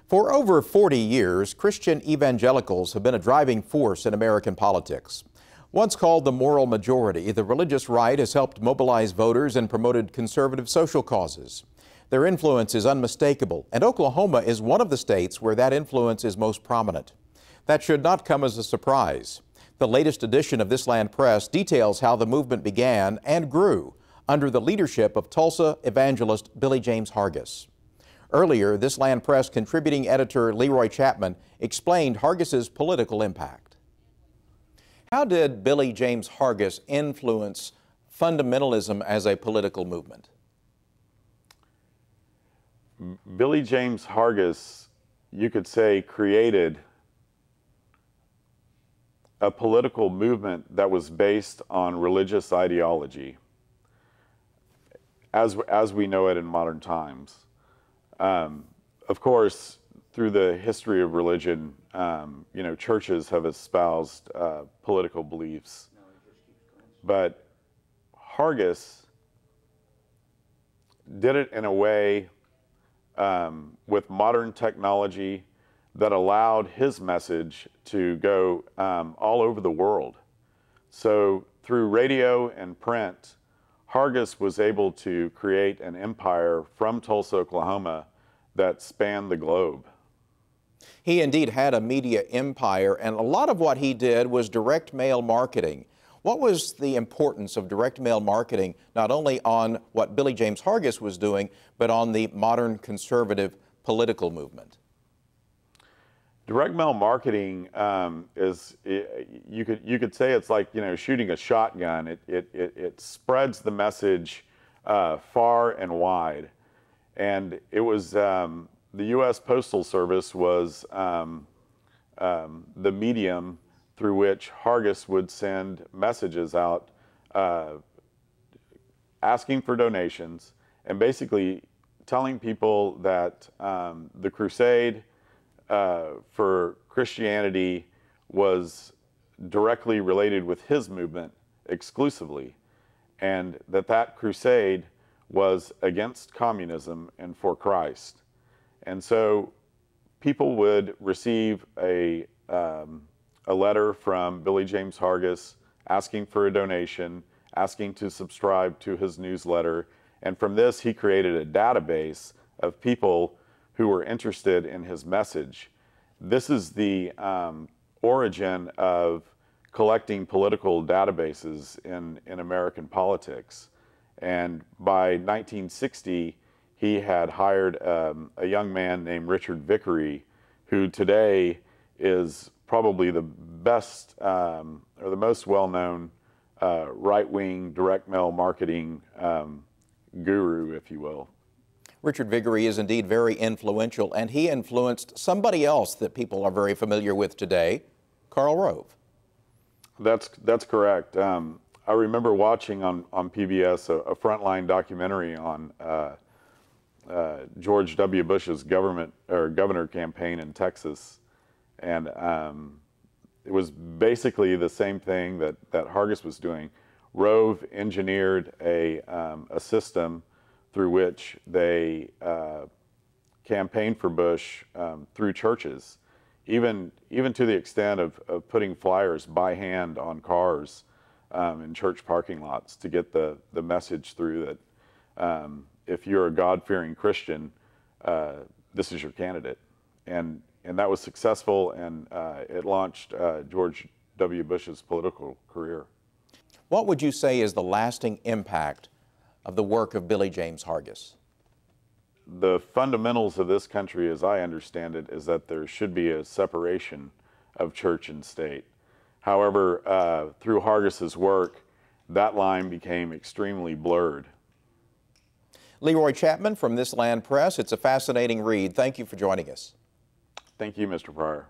For over 40 years, Christian evangelicals have been a driving force in American politics. Once called the moral majority, the religious right has helped mobilize voters and promoted conservative social causes. Their influence is unmistakable, and Oklahoma is one of the states where that influence is most prominent. That should not come as a surprise. The latest edition of This Land Press details how the movement began and grew under the leadership of Tulsa evangelist Billy James Hargis. Earlier, This Land Press contributing editor Chapman explained Hargis's political impact. How did Billy James Hargis influence fundamentalism as a political movement? Billy James Hargis, you could say, created a political movement that was based on religious ideology, as we know it in modern times. Of course, through the history of religion, churches have espoused political beliefs. But Hargis did it in a way with modern technology that allowed his message to go all over the world. So through radio and print, Hargis was able to create an empire from Tulsa, Oklahoma that spanned the globe. He indeed had a media empire, and a lot of what he did was direct mail marketing. What was the importance of direct mail marketing, not only on what Billy James Hargis was doing, but on the modern conservative political movement? Direct mail marketing you could say it's like shooting a shotgun. It spreads the message far and wide, and it was the U.S. Postal Service was the medium through which Hargis would send messages out asking for donations and basically telling people that the crusade for Christianity was directly related with his movement exclusively, and that crusade was against communism and for Christ. And so people would receive a letter from Billy James Hargis asking for a donation, asking to subscribe to his newsletter, and from this he created a database of people who were interested in his message. This is the origin of collecting political databases in American politics. And by 1960, he had hired a young man named Richard Vickery, who today is probably the best or the most well-known right-wing direct mail marketing guru, if you will. Richard Vickery is indeed very influential, and he influenced somebody else that people are very familiar with today, Karl Rove. That's correct. I remember watching on PBS a Frontline documentary on George W. Bush's governor campaign in Texas, and it was basically the same thing that Hargis was doing. Rove engineered a system through which they campaigned for Bush through churches, even to the extent of putting flyers by hand on cars in church parking lots to get the message through that if you're a God-fearing Christian, this is your candidate. And that was successful, and it launched George W. Bush's political career. What would you say is the lasting impact of the work of Billy James Hargis? The fundamentals of this country, as I understand it, is that there should be a separation of church and state. However, through Hargis's work, that line became extremely blurred. Chapman from This Land Press. It's a fascinating read. Thank you for joining us. Thank you, Mr. Pryor.